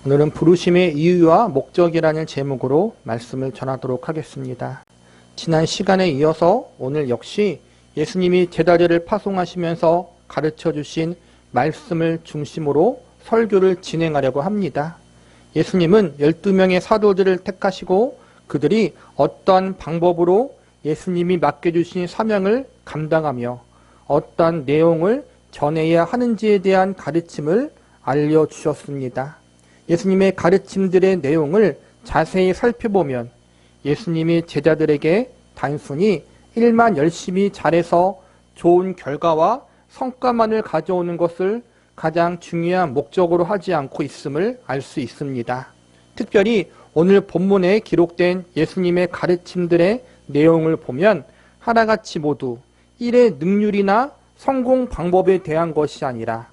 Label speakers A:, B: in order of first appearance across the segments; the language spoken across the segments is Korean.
A: 오늘은 부르심의 이유와 목적이라는 제목으로 말씀을 전하도록 하겠습니다. 지난 시간에 이어서 오늘 역시 예수님이 제자들을 파송하시면서 가르쳐 주신 말씀을 중심으로 설교를 진행하려고 합니다. 예수님은 12명의 사도들을 택하시고 그들이 어떠한 방법으로 예수님이 맡겨주신 사명을 감당하며 어떠한 내용을 전해야 하는지에 대한 가르침을 알려주셨습니다. 예수님의 가르침들의 내용을 자세히 살펴보면 예수님이 제자들에게 단순히 일만 열심히 잘해서 좋은 결과와 성과만을 가져오는 것을 가장 중요한 목적으로 하지 않고 있음을 알 수 있습니다. 특별히 오늘 본문에 기록된 예수님의 가르침들의 내용을 보면 하나같이 모두 일의 능률이나 성공 방법에 대한 것이 아니라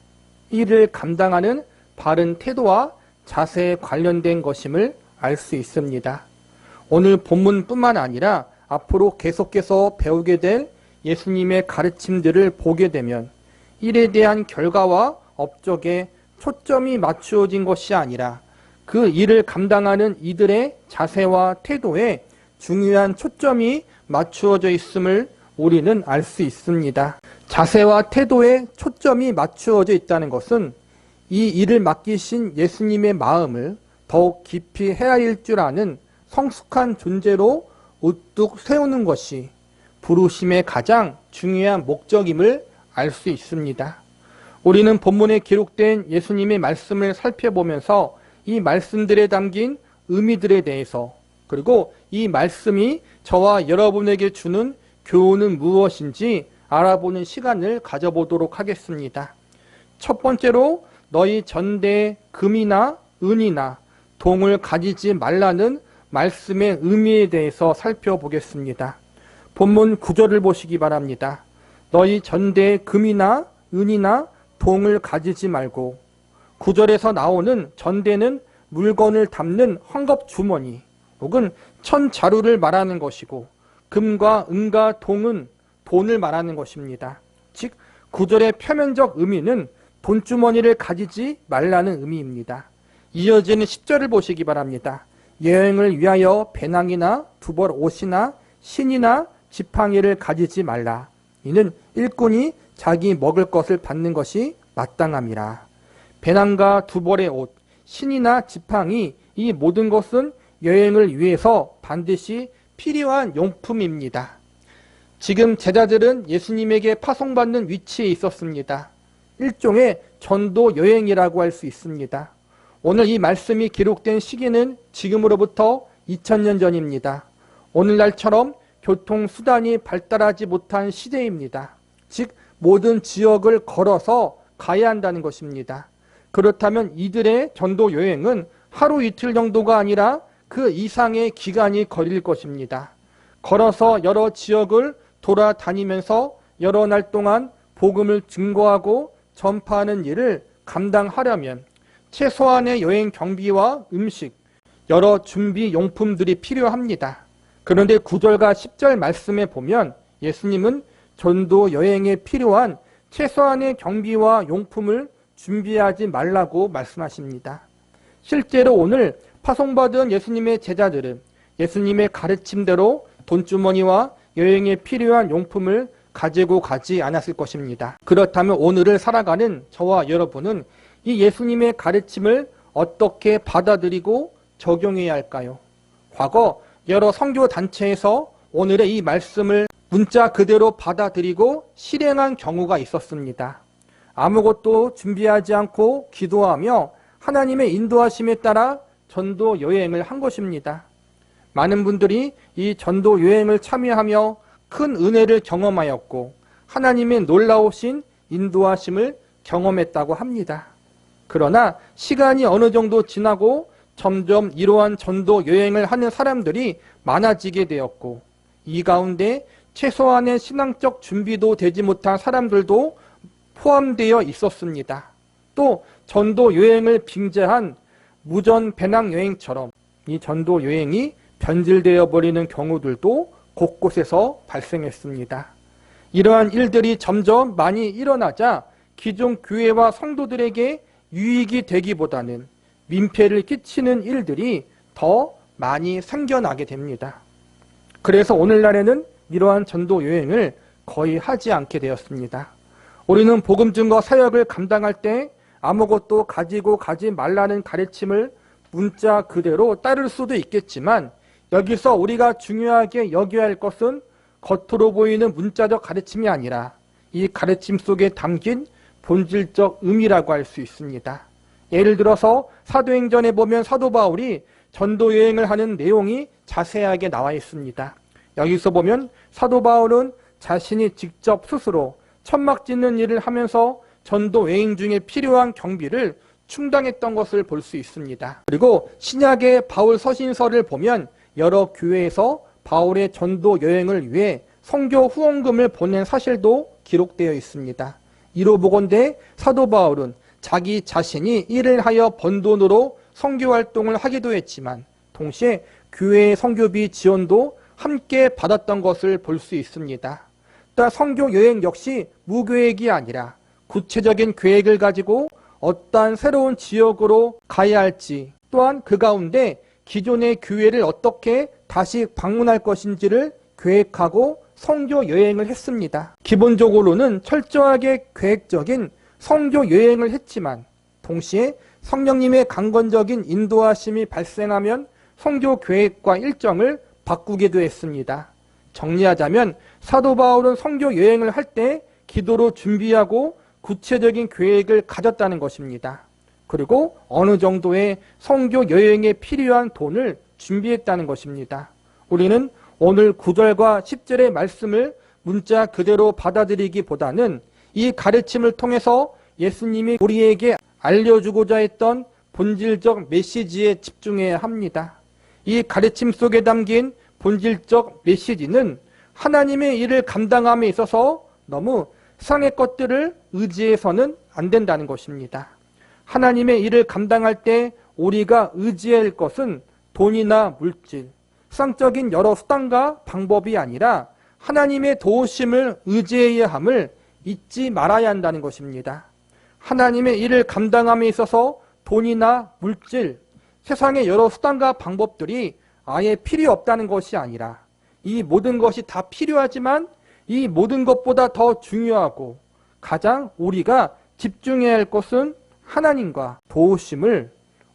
A: 일을 감당하는 바른 태도와 자세에 관련된 것임을 알 수 있습니다. 오늘 본문뿐만 아니라 앞으로 계속해서 배우게 될 예수님의 가르침들을 보게 되면 일에 대한 결과와 업적에 초점이 맞추어진 것이 아니라 그 일을 감당하는 이들의 자세와 태도에 중요한 초점이 맞추어져 있음을 우리는 알 수 있습니다. 자세와 태도에 초점이 맞추어져 있다는 것은 이 일을 맡기신 예수님의 마음을 더욱 깊이 헤아릴 줄 아는 성숙한 존재로 우뚝 세우는 것이 부르심의 가장 중요한 목적임을 알 수 있습니다. 우리는 본문에 기록된 예수님의 말씀을 살펴보면서 이 말씀들에 담긴 의미들에 대해서 그리고 이 말씀이 저와 여러분에게 주는 교훈은 무엇인지 알아보는 시간을 가져보도록 하겠습니다. 첫 번째로 너희 전대에 금이나 은이나 동을 가지지 말라는 말씀의 의미에 대해서 살펴보겠습니다. 본문 9절을 보시기 바랍니다. 너희 전대에 금이나 은이나 동을 가지지 말고 9절에서 나오는 전대는 물건을 담는 헝겊 주머니 혹은 천자루를 말하는 것이고 금과 은과 동은 돈을 말하는 것입니다. 즉 9절의 표면적 의미는 돈주머니를 가지지 말라는 의미입니다. 이어지는 10절을 보시기 바랍니다. 여행을 위하여 배낭이나 두벌 옷이나 신이나 지팡이를 가지지 말라. 이는 일꾼이 자기 먹을 것을 받는 것이 마땅함이라. 배낭과 두벌의 옷, 신이나 지팡이 이 모든 것은 여행을 위해서 반드시 필요한 용품입니다. 지금 제자들은 예수님에게 파송받는 위치에 있었습니다. 일종의 전도 여행이라고 할 수 있습니다. 오늘 이 말씀이 기록된 시기는 지금으로부터 2000년 전입니다. 오늘날처럼 교통수단이 발달하지 못한 시대입니다. 즉 모든 지역을 걸어서 가야 한다는 것입니다. 그렇다면 이들의 전도 여행은 하루 이틀 정도가 아니라 그 이상의 기간이 걸릴 것입니다. 걸어서 여러 지역을 돌아다니면서 여러 날 동안 복음을 증거하고 전파하는 일을 감당하려면 최소한의 여행 경비와 음식, 여러 준비 용품들이 필요합니다. 그런데 9절과 10절 말씀에 보면 예수님은 전도 여행에 필요한 최소한의 경비와 용품을 준비하지 말라고 말씀하십니다. 실제로 오늘 파송받은 예수님의 제자들은 예수님의 가르침대로 돈주머니와 여행에 필요한 용품을 가지고 가지 않았을 것입니다. 그렇다면 오늘을 살아가는 저와 여러분은 이 예수님의 가르침을 어떻게 받아들이고 적용해야 할까요? 과거 여러 선교단체에서 오늘의 이 말씀을 문자 그대로 받아들이고 실행한 경우가 있었습니다. 아무것도 준비하지 않고 기도하며 하나님의 인도하심에 따라 전도 여행을 한 것입니다. 많은 분들이 이 전도 여행을 참여하며 큰 은혜를 경험하였고 하나님의 놀라우신 인도하심을 경험했다고 합니다. 그러나 시간이 어느 정도 지나고 점점 이러한 전도 여행을 하는 사람들이 많아지게 되었고 이 가운데 최소한의 신앙적 준비도 되지 못한 사람들도 포함되어 있었습니다. 또 전도 여행을 빙자한 무전 배낭 여행처럼 이 전도 여행이 변질되어 버리는 경우들도 곳곳에서 발생했습니다. 이러한 일들이 점점 많이 일어나자 기존 교회와 성도들에게 유익이 되기보다는 민폐를 끼치는 일들이 더 많이 생겨나게 됩니다. 그래서 오늘날에는 이러한 전도 여행을 거의 하지 않게 되었습니다. 우리는 복음 증거 사역을 감당할 때 아무것도 가지고 가지 말라는 가르침을 문자 그대로 따를 수도 있겠지만, 여기서 우리가 중요하게 여겨야 할 것은 겉으로 보이는 문자적 가르침이 아니라 이 가르침 속에 담긴 본질적 의미라고 할 수 있습니다. 예를 들어서 사도행전에 보면 사도 바울이 전도 여행을 하는 내용이 자세하게 나와 있습니다. 여기서 보면 사도 바울은 자신이 직접 스스로 천막 짓는 일을 하면서 전도 여행 중에 필요한 경비를 충당했던 것을 볼 수 있습니다. 그리고 신약의 바울 서신서를 보면 여러 교회에서 바울의 전도 여행을 위해 선교 후원금을 보낸 사실도 기록되어 있습니다. 이로 보건대 사도 바울은 자기 자신이 이를 하여 번 돈으로 선교 활동을 하기도 했지만 동시에 교회의 선교비 지원도 함께 받았던 것을 볼 수 있습니다. 또한 선교 여행 역시 무계획이 아니라 구체적인 계획을 가지고 어떠한 새로운 지역으로 가야 할지, 또한 그 가운데 기존의 교회를 어떻게 다시 방문할 것인지를 계획하고 선교 여행을 했습니다. 기본적으로는 철저하게 계획적인 선교 여행을 했지만 동시에 성령님의 강건적인 인도하심이 발생하면 선교 계획과 일정을 바꾸기도 했습니다. 정리하자면 사도 바울은 선교 여행을 할 때 기도로 준비하고 구체적인 계획을 가졌다는 것입니다. 그리고 어느 정도의 선교 여행에 필요한 돈을 준비했다는 것입니다. 우리는 오늘 9절과 10절의 말씀을 문자 그대로 받아들이기보다는 이 가르침을 통해서 예수님이 우리에게 알려주고자 했던 본질적 메시지에 집중해야 합니다. 이 가르침 속에 담긴 본질적 메시지는 하나님의 일을 감당함에 있어서 너무 세상의 것들을 의지해서는 안 된다는 것입니다. 하나님의 일을 감당할 때 우리가 의지해야 할 것은 돈이나 물질, 세상적인 여러 수단과 방법이 아니라 하나님의 도우심을 의지해야 함을 잊지 말아야 한다는 것입니다. 하나님의 일을 감당함에 있어서 돈이나 물질, 세상의 여러 수단과 방법들이 아예 필요 없다는 것이 아니라 이 모든 것이 다 필요하지만 이 모든 것보다 더 중요하고 가장 우리가 집중해야 할 것은 하나님과 도우심을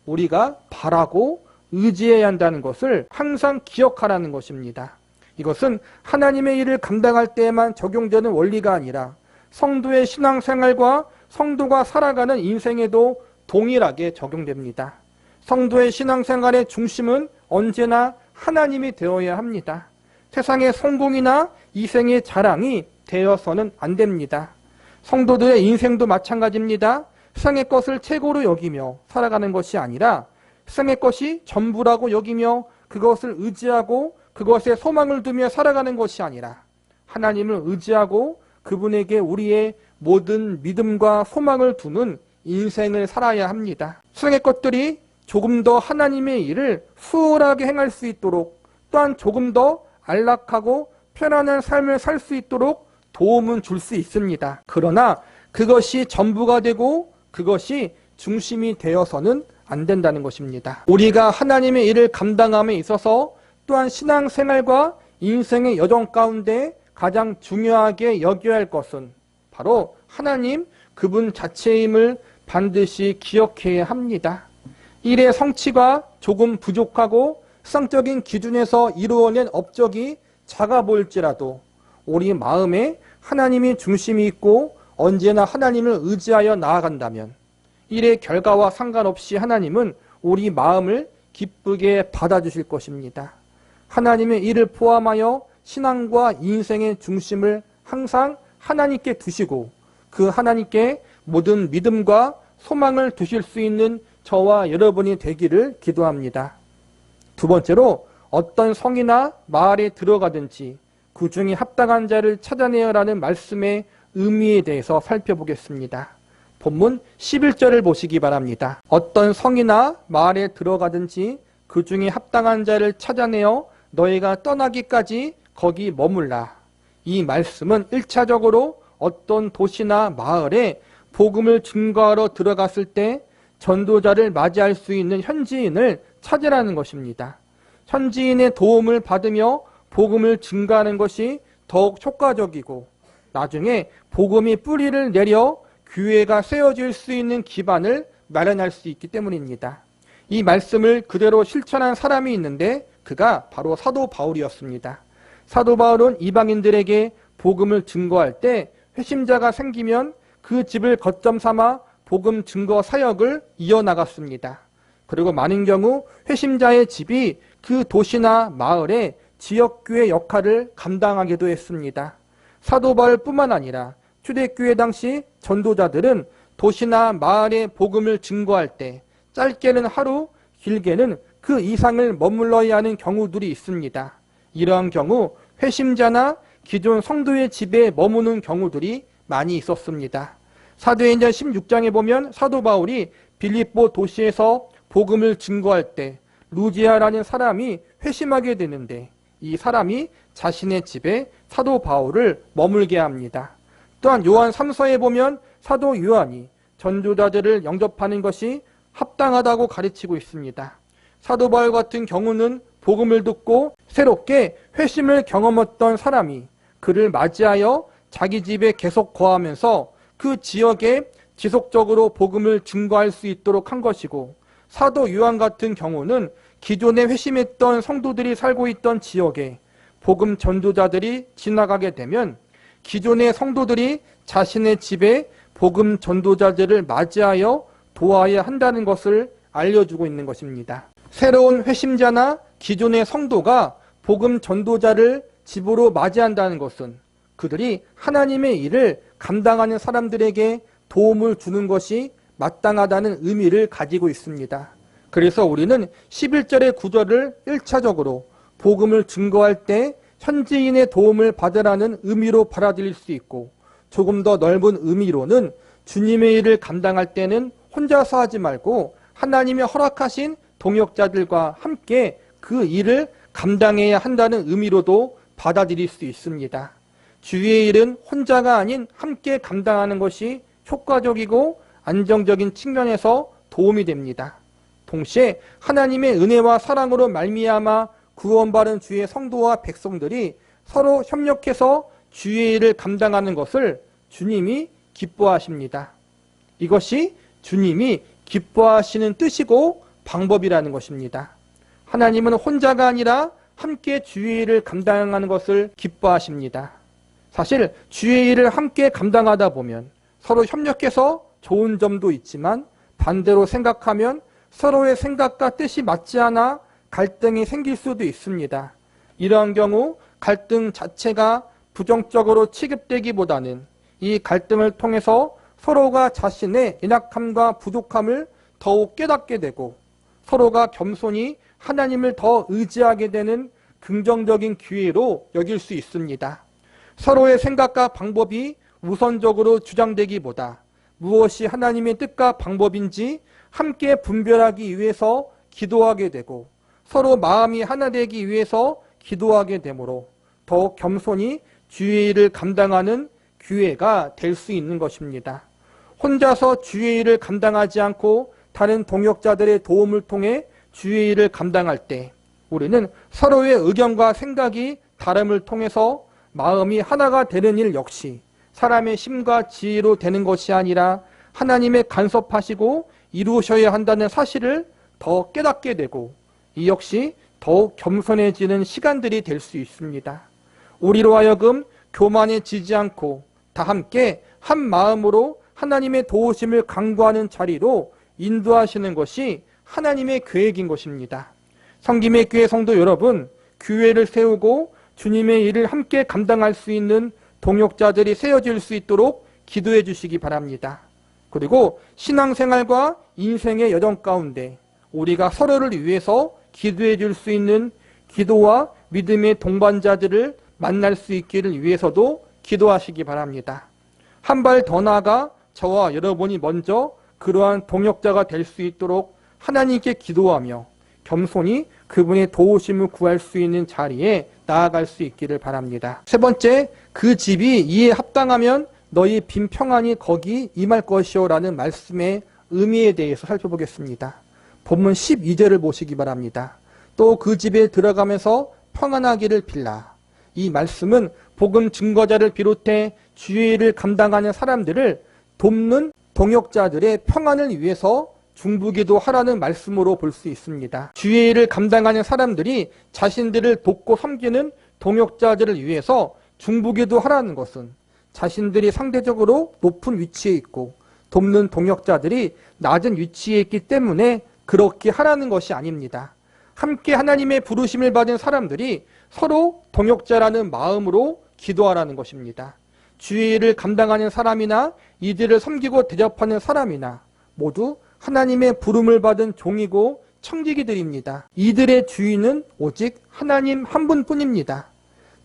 A: 우리가 바라고 의지해야 한다는 것을 항상 기억하라는 것입니다. 이것은 하나님의 일을 감당할 때에만 적용되는 원리가 아니라 성도의 신앙생활과 성도가 살아가는 인생에도 동일하게 적용됩니다. 성도의 신앙생활의 중심은 언제나 하나님이 되어야 합니다. 세상의 성공이나 이생의 자랑이 되어서는 안 됩니다. 성도들의 인생도 마찬가지입니다. 세상의 것을 최고로 여기며 살아가는 것이 아니라 세상의 것이 전부라고 여기며 그것을 의지하고 그것에 소망을 두며 살아가는 것이 아니라 하나님을 의지하고 그분에게 우리의 모든 믿음과 소망을 두는 인생을 살아야 합니다. 세상의 것들이 조금 더 하나님의 일을 수월하게 행할 수 있도록 또한 조금 더 안락하고 편안한 삶을 살 수 있도록 도움은 줄 수 있습니다. 그러나 그것이 전부가 되고 그것이 중심이 되어서는 안 된다는 것입니다. 우리가 하나님의 일을 감당함에 있어서 또한 신앙생활과 인생의 여정 가운데 가장 중요하게 여겨야 할 것은 바로 하나님 그분 자체임을 반드시 기억해야 합니다. 일의 성취가 조금 부족하고 세상적인 기준에서 이루어낸 업적이 작아 보일지라도 우리 마음에 하나님이 중심이 있고 언제나 하나님을 의지하여 나아간다면 일의 결과와 상관없이 하나님은 우리 마음을 기쁘게 받아주실 것입니다. 하나님의 일을 포함하여 신앙과 인생의 중심을 항상 하나님께 두시고 그 하나님께 모든 믿음과 소망을 두실 수 있는 저와 여러분이 되기를 기도합니다. 두 번째로 어떤 성이나 마을에 들어가든지 그 중에 합당한 자를 찾아내어라는 말씀의 의미에 대해서 살펴보겠습니다. 본문 11절을 보시기 바랍니다. 어떤 성이나 마을에 들어가든지 그 중에 합당한 자를 찾아내어 너희가 떠나기까지 거기 머물라. 이 말씀은 1차적으로 어떤 도시나 마을에 복음을 증거하러 들어갔을 때 전도자를 맞이할 수 있는 현지인을 찾으라는 것입니다. 현지인의 도움을 받으며 복음을 증거하는 것이 더욱 효과적이고 나중에 복음이 뿌리를 내려 교회가 세워질 수 있는 기반을 마련할 수 있기 때문입니다. 이 말씀을 그대로 실천한 사람이 있는데 그가 바로 사도 바울이었습니다. 사도 바울은 이방인들에게 복음을 증거할 때 회심자가 생기면 그 집을 거점 삼아 복음 증거 사역을 이어나갔습니다. 그리고 많은 경우 회심자의 집이 그 도시나 마을의 지역교회 역할을 감당하기도 했습니다. 사도 바울뿐만 아니라 초대교회 당시 전도자들은 도시나 마을의 복음을 증거할 때 짧게는 하루, 길게는 그 이상을 머물러야 하는 경우들이 있습니다. 이러한 경우 회심자나 기존 성도의 집에 머무는 경우들이 많이 있었습니다. 사도행전 16장에 보면 사도 바울이 빌립보 도시에서 복음을 증거할 때 루지아라는 사람이 회심하게 되는데 이 사람이 자신의 집에 사도 바울을 머물게 합니다. 또한 요한 3서에 보면 사도 요한이 전도자들을 영접하는 것이 합당하다고 가르치고 있습니다. 사도 바울 같은 경우는 복음을 듣고 새롭게 회심을 경험했던 사람이 그를 맞이하여 자기 집에 계속 거하면서 그 지역에 지속적으로 복음을 증거할 수 있도록 한 것이고, 사도 요한 같은 경우는 기존에 회심했던 성도들이 살고 있던 지역에 복음 전도자들이 지나가게 되면 기존의 성도들이 자신의 집에 복음 전도자들을 맞이하여 도와야 한다는 것을 알려주고 있는 것입니다. 새로운 회심자나 기존의 성도가 복음 전도자를 집으로 맞이한다는 것은 그들이 하나님의 일을 감당하는 사람들에게 도움을 주는 것이 마땅하다는 의미를 가지고 있습니다. 그래서 우리는 11절의 구절을 1차적으로 복음을 증거할 때 현지인의 도움을 받으라는 의미로 받아들일 수 있고, 조금 더 넓은 의미로는 주님의 일을 감당할 때는 혼자서 하지 말고 하나님이 허락하신 동역자들과 함께 그 일을 감당해야 한다는 의미로도 받아들일 수 있습니다. 주의 일은 혼자가 아닌 함께 감당하는 것이 효과적이고 안정적인 측면에서 도움이 됩니다. 동시에 하나님의 은혜와 사랑으로 말미암아 구원받은 주의 성도와 백성들이 서로 협력해서 주의 일을 감당하는 것을 주님이 기뻐하십니다. 이것이 주님이 기뻐하시는 뜻이고 방법이라는 것입니다. 하나님은 혼자가 아니라 함께 주의 일을 감당하는 것을 기뻐하십니다. 사실 주의 일을 함께 감당하다 보면 서로 협력해서 좋은 점도 있지만 반대로 생각하면 서로의 생각과 뜻이 맞지 않아 갈등이 생길 수도 있습니다. 이러한 경우 갈등 자체가 부정적으로 취급되기보다는 이 갈등을 통해서 서로가 자신의 연약함과 부족함을 더욱 깨닫게 되고 서로가 겸손히 하나님을 더 의지하게 되는 긍정적인 기회로 여길 수 있습니다. 서로의 생각과 방법이 우선적으로 주장되기보다 무엇이 하나님의 뜻과 방법인지 함께 분별하기 위해서 기도하게 되고 서로 마음이 하나 되기 위해서 기도하게 되므로 더욱 겸손히 주의 일을 감당하는 기회가 될 수 있는 것입니다. 혼자서 주의 일을 감당하지 않고 다른 동역자들의 도움을 통해 주의 일을 감당할 때 우리는 서로의 의견과 생각이 다름을 통해서 마음이 하나가 되는 일 역시 사람의 힘과 지혜로 되는 것이 아니라 하나님의 간섭하시고 이루셔야 한다는 사실을 더 깨닫게 되고 이 역시 더욱 겸손해지는 시간들이 될 수 있습니다. 우리로 하여금 교만해지지 않고 다 함께 한 마음으로 하나님의 도우심을 간구하는 자리로 인도하시는 것이 하나님의 계획인 것입니다. 성김의 교회 성도 여러분, 교회를 세우고 주님의 일을 함께 감당할 수 있는 동역자들이 세워질 수 있도록 기도해 주시기 바랍니다. 그리고 신앙생활과 인생의 여정 가운데 우리가 서로를 위해서 기도해 줄 수 있는 기도와 믿음의 동반자들을 만날 수 있기를 위해서도 기도하시기 바랍니다. 한 발 더 나아가 저와 여러분이 먼저 그러한 동역자가 될 수 있도록 하나님께 기도하며 겸손히 그분의 도우심을 구할 수 있는 자리에 나아갈 수 있기를 바랍니다. 세 번째, 그 집이 이에 합당하면 너희 빈 평안이 거기 임할 것이요 라는 말씀의 의미에 대해서 살펴보겠습니다. 본문 12절을 보시기 바랍니다. 또 그 집에 들어가면서 평안하기를 빌라. 이 말씀은 복음 증거자를 비롯해 주의 일을 감당하는 사람들을 돕는 동역자들의 평안을 위해서 중보기도 하라는 말씀으로 볼 수 있습니다. 주의 일을 감당하는 사람들이 자신들을 돕고 섬기는 동역자들을 위해서 중보기도 하라는 것은 자신들이 상대적으로 높은 위치에 있고 돕는 동역자들이 낮은 위치에 있기 때문에 그렇게 하라는 것이 아닙니다. 함께 하나님의 부르심을 받은 사람들이 서로 동역자라는 마음으로 기도하라는 것입니다. 주의 일을 감당하는 사람이나 이들을 섬기고 대접하는 사람이나 모두 하나님의 부름을 받은 종이고 청지기들입니다. 이들의 주인은 오직 하나님 한 분뿐입니다.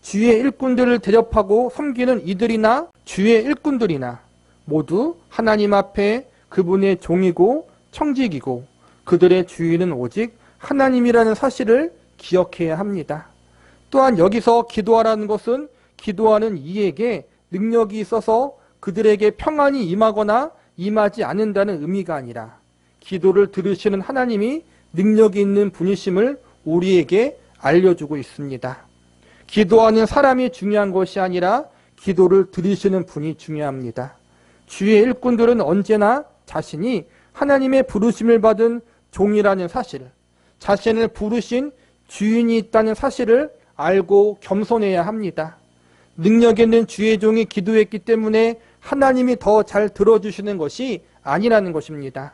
A: 주의 일꾼들을 대접하고 섬기는 이들이나 주의 일꾼들이나 모두 하나님 앞에 그분의 종이고 청지기고 그들의 주인은 오직 하나님이라는 사실을 기억해야 합니다. 또한 여기서 기도하라는 것은 기도하는 이에게 능력이 있어서 그들에게 평안이 임하거나 임하지 않는다는 의미가 아니라 기도를 들으시는 하나님이 능력이 있는 분이심을 우리에게 알려주고 있습니다. 기도하는 사람이 중요한 것이 아니라 기도를 들으시는 분이 중요합니다. 주의 일꾼들은 언제나 자신이 하나님의 부르심을 받은 종이라는 사실, 자신을 부르신 주인이 있다는 사실을 알고 겸손해야 합니다. 능력 있는 주의 종이 기도했기 때문에 하나님이 더 잘 들어주시는 것이 아니라는 것입니다.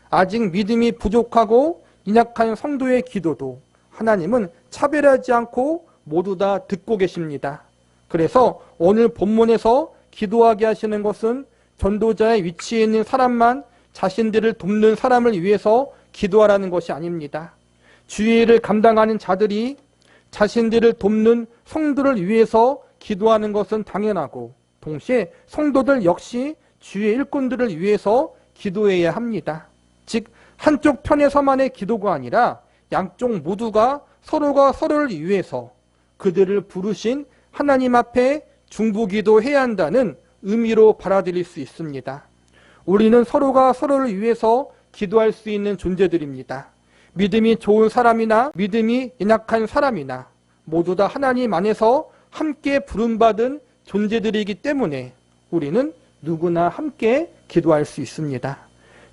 A: 아직 믿음이 부족하고 연약한 성도의 기도도 하나님은 차별하지 않고 모두 다 듣고 계십니다. 그래서 오늘 본문에서 기도하게 하시는 것은 전도자의 위치에 있는 사람만 자신들을 돕는 사람을 위해서 기도하라는 것이 아닙니다. 주의 일을 감당하는 자들이 자신들을 돕는 성도를 위해서 기도하는 것은 당연하고 동시에 성도들 역시 주의 일꾼들을 위해서 기도해야 합니다. 즉 한쪽 편에서만의 기도가 아니라 양쪽 모두가 서로가 서로를 위해서 그들을 부르신 하나님 앞에 중보기도해야 한다는 의미로 받아들일 수 있습니다. 우리는 서로가 서로를 위해서 기도할 수 있는 존재들입니다. 믿음이 좋은 사람이나 믿음이 연약한 사람이나 모두 다 하나님 안에서 함께 부름받은 존재들이기 때문에 우리는 누구나 함께 기도할 수 있습니다.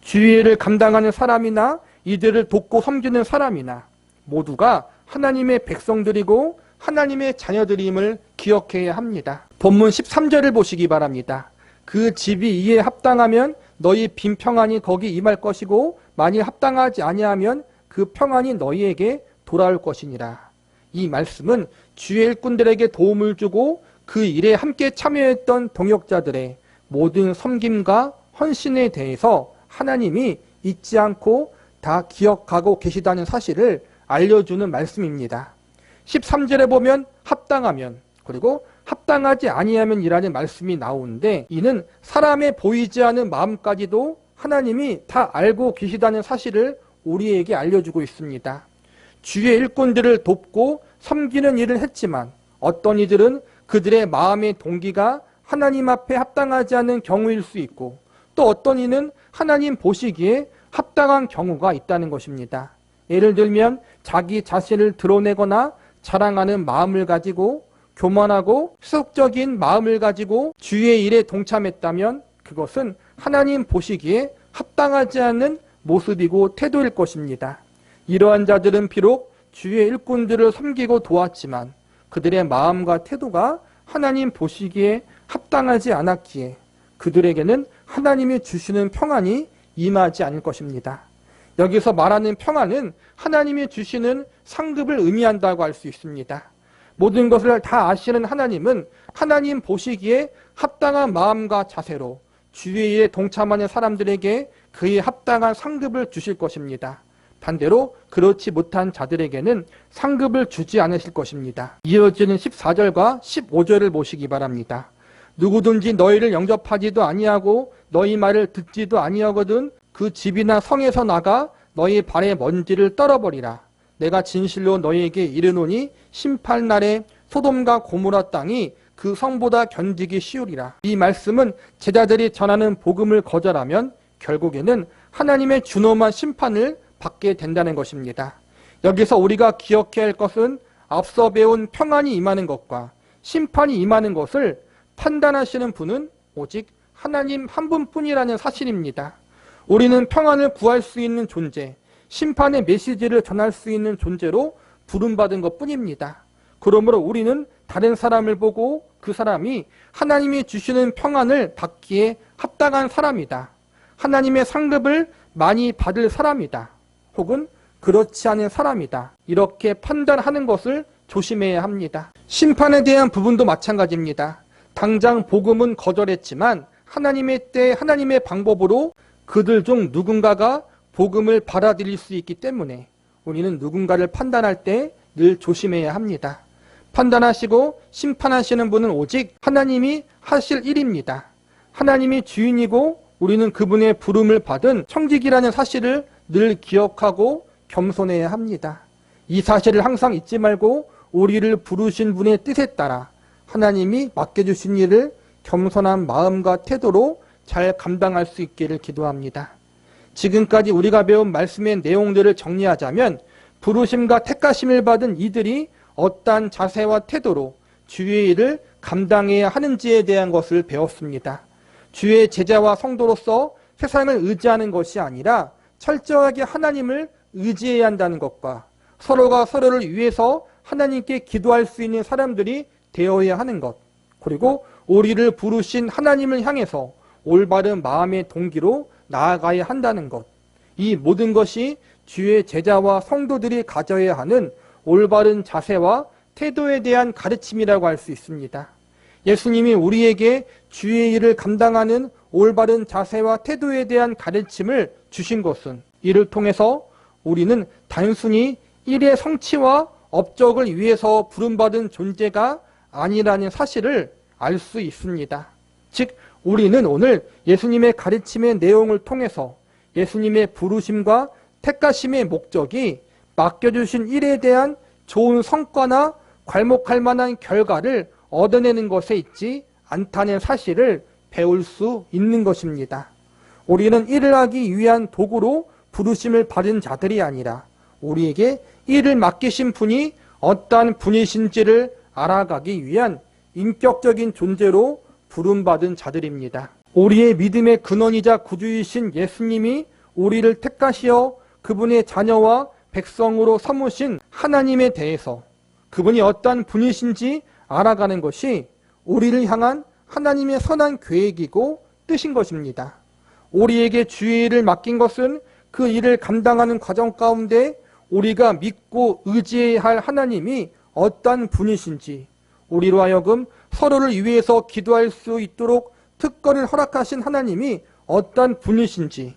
A: 주의 일을 감당하는 사람이나 이들을 돕고 섬기는 사람이나 모두가 하나님의 백성들이고 하나님의 자녀들임을 기억해야 합니다. 본문 13절을 보시기 바랍니다. 그 집이 이에 합당하면 너희 빈 평안이 거기 임할 것이고 만일 합당하지 아니하면 그 평안이 너희에게 돌아올 것이니라. 이 말씀은 주의 일꾼들에게 도움을 주고 그 일에 함께 참여했던 동역자들의 모든 섬김과 헌신에 대해서 하나님이 잊지 않고 다 기억하고 계시다는 사실을 알려주는 말씀입니다. 13절에 보면 합당하면 그리고 합당하지 아니하면 이라는 말씀이 나오는데 이는 사람의 보이지 않는 마음까지도 하나님이 다 알고 계시다는 사실을 우리에게 알려주고 있습니다. 주의 일꾼들을 돕고 섬기는 일을 했지만 어떤 이들은 그들의 마음의 동기가 하나님 앞에 합당하지 않은 경우일 수 있고 또 어떤 이는 하나님 보시기에 합당한 경우가 있다는 것입니다. 예를 들면 자기 자신을 드러내거나 자랑하는 마음을 가지고 교만하고 세속적인 마음을 가지고 주의 일에 동참했다면 그것은 하나님 보시기에 합당하지 않는 모습이고 태도일 것입니다. 이러한 자들은 비록 주의 일꾼들을 섬기고 도왔지만 그들의 마음과 태도가 하나님 보시기에 합당하지 않았기에 그들에게는 하나님이 주시는 평안이 임하지 않을 것입니다. 여기서 말하는 평안은 하나님이 주시는 상급을 의미한다고 할 수 있습니다. 모든 것을 다 아시는 하나님은 하나님 보시기에 합당한 마음과 자세로 주의 일에 동참하는 사람들에게 그에 합당한 상급을 주실 것입니다. 반대로 그렇지 못한 자들에게는 상급을 주지 않으실 것입니다. 이어지는 14절과 15절을 보시기 바랍니다. 누구든지 너희를 영접하지도 아니하고 너희 말을 듣지도 아니하거든 그 집이나 성에서 나가 너희 발의 먼지를 떨어버리라. 내가 진실로 너희에게 이르노니 심판날에 소돔과 고모라 땅이 그 성보다 견디기 쉬우리라. 이 말씀은 제자들이 전하는 복음을 거절하면 결국에는 하나님의 준엄한 심판을 받게 된다는 것입니다. 여기서 우리가 기억해야 할 것은 앞서 배운 평안이 임하는 것과 심판이 임하는 것을 판단하시는 분은 오직 하나님 한 분뿐이라는 사실입니다. 우리는 평안을 구할 수 있는 존재, 심판의 메시지를 전할 수 있는 존재로 부름받은 것뿐입니다. 그러므로 우리는 다른 사람을 보고 그 사람이 하나님이 주시는 평안을 받기에 합당한 사람이다, 하나님의 상급을 많이 받을 사람이다, 혹은 그렇지 않은 사람이다, 이렇게 판단하는 것을 조심해야 합니다. 심판에 대한 부분도 마찬가지입니다. 당장 복음은 거절했지만 하나님의 때 하나님의 방법으로 그들 중 누군가가 복음을 받아들일 수 있기 때문에 우리는 누군가를 판단할 때 늘 조심해야 합니다. 판단하시고 심판하시는 분은 오직 하나님이 하실 일입니다. 하나님이 주인이고 우리는 그분의 부름을 받은 청직이라는 사실을 늘 기억하고 겸손해야 합니다. 이 사실을 항상 잊지 말고 우리를 부르신 분의 뜻에 따라 하나님이 맡겨주신 일을 겸손한 마음과 태도로 잘 감당할 수 있기를 기도합니다. 지금까지 우리가 배운 말씀의 내용들을 정리하자면 부르심과 택하심을 받은 이들이 어떠한 자세와 태도로 주의 일을 감당해야 하는지에 대한 것을 배웠습니다. 주의 제자와 성도로서 세상을 의지하는 것이 아니라 철저하게 하나님을 의지해야 한다는 것과 서로가 서로를 위해서 하나님께 기도할 수 있는 사람들이 되어야 하는 것, 그리고 우리를 부르신 하나님을 향해서 올바른 마음의 동기로 나아가야 한다는 것, 이 모든 것이 주의 제자와 성도들이 가져야 하는 올바른 자세와 태도에 대한 가르침이라고 할 수 있습니다. 예수님이 우리에게 주의 일을 감당하는 올바른 자세와 태도에 대한 가르침을 주신 것은 이를 통해서 우리는 단순히 일의 성취와 업적을 위해서 부름받은 존재가 아니라는 사실을 알 수 있습니다. 즉 우리는 오늘 예수님의 가르침의 내용을 통해서 예수님의 부르심과 택하심의 목적이 맡겨주신 일에 대한 좋은 성과나 괄목할 만한 결과를 얻어내는 것에 있지 않다는 사실을 배울 수 있는 것입니다. 우리는 일을 하기 위한 도구로 부르심을 받은 자들이 아니라 우리에게 일을 맡기신 분이 어떠한 분이신지를 알아가기 위한 인격적인 존재로 부름받은 자들입니다. 우리의 믿음의 근원이자 구주이신 예수님이 우리를 택하시어 그분의 자녀와 백성으로 삼으신 하나님에 대해서 그분이 어떠한 분이신지 알아가는 것이 우리를 향한 하나님의 선한 계획이고 뜻인 것입니다. 우리에게 주의 일을 맡긴 것은 그 일을 감당하는 과정 가운데 우리가 믿고 의지해야 할 하나님이 어떠한 분이신지, 우리로 하여금 서로를 위해서 기도할 수 있도록 특권을 허락하신 하나님이 어떠한 분이신지,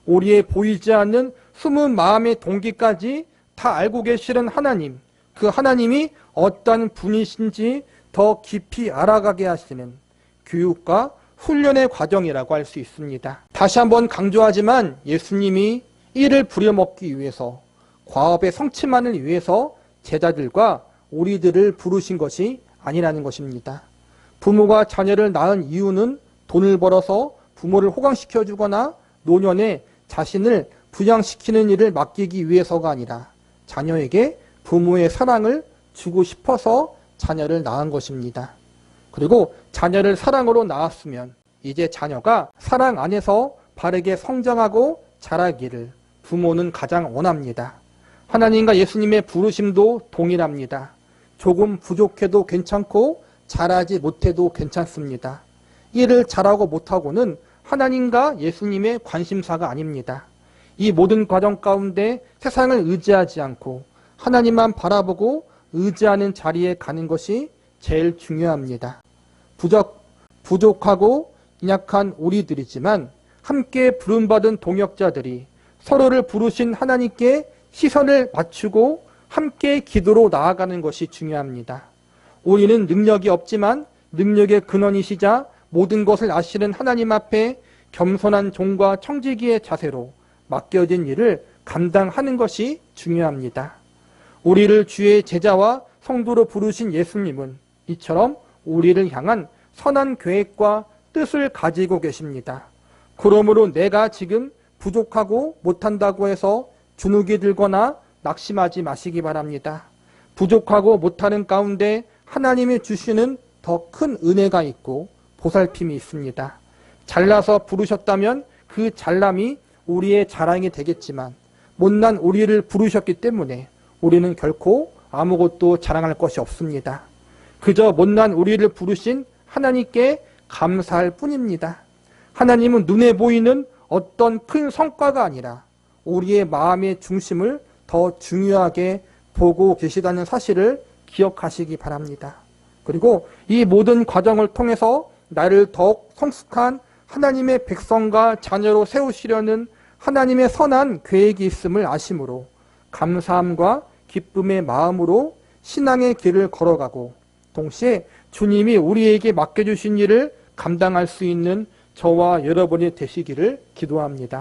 A: 우리의 보이지 않는 숨은 마음의 동기까지 다 알고 계시는 하나님, 그 하나님이 어떠한 분이신지 더 깊이 알아가게 하시는 교육과 훈련의 과정이라고 할 수 있습니다. 다시 한번 강조하지만 예수님이 이를 부려먹기 위해서, 과업의 성취만을 위해서 제자들과 우리들을 부르신 것이 아니라는 것입니다. 부모가 자녀를 낳은 이유는 돈을 벌어서 부모를 호강시켜주거나 노년에 자신을 부양시키는 일을 맡기기 위해서가 아니라 자녀에게 부모의 사랑을 주고 싶어서 자녀를 낳은 것입니다. 그리고 자녀를 사랑으로 낳았으면 이제 자녀가 사랑 안에서 바르게 성장하고 자라기를 부모는 가장 원합니다. 하나님과 예수님의 부르심도 동일합니다. 조금 부족해도 괜찮고 잘하지 못해도 괜찮습니다. 일을 잘하고 못하고는 하나님과 예수님의 관심사가 아닙니다. 이 모든 과정 가운데 세상을 의지하지 않고 하나님만 바라보고 의지하는 자리에 가는 것이 제일 중요합니다. 부족하고 연약한 우리들이지만 함께 부름받은 동역자들이 서로를 부르신 하나님께 시선을 맞추고 함께 기도로 나아가는 것이 중요합니다. 우리는 능력이 없지만 능력의 근원이시자 모든 것을 아시는 하나님 앞에 겸손한 종과 청지기의 자세로 맡겨진 일을 감당하는 것이 중요합니다. 우리를 주의 제자와 성도로 부르신 예수님은 이처럼 우리를 향한 선한 계획과 뜻을 가지고 계십니다. 그러므로 내가 지금 부족하고 못한다고 해서 주눅이 들거나 낙심하지 마시기 바랍니다. 부족하고 못하는 가운데 하나님이 주시는 더 큰 은혜가 있고 보살핌이 있습니다. 잘나서 부르셨다면 그 잘남이 우리의 자랑이 되겠지만 못난 우리를 부르셨기 때문에 우리는 결코 아무것도 자랑할 것이 없습니다. 그저 못난 우리를 부르신 하나님께 감사할 뿐입니다. 하나님은 눈에 보이는 어떤 큰 성과가 아니라 우리의 마음의 중심을 더 중요하게 보고 계시다는 사실을 기억하시기 바랍니다. 그리고 이 모든 과정을 통해서 나를 더욱 성숙한 하나님의 백성과 자녀로 세우시려는 하나님의 선한 계획이 있음을 아심으로 감사함과 기쁨의 마음으로 신앙의 길을 걸어가고 동시에 주님이 우리에게 맡겨주신 일을 감당할 수 있는 저와 여러분이 되시기를 기도합니다.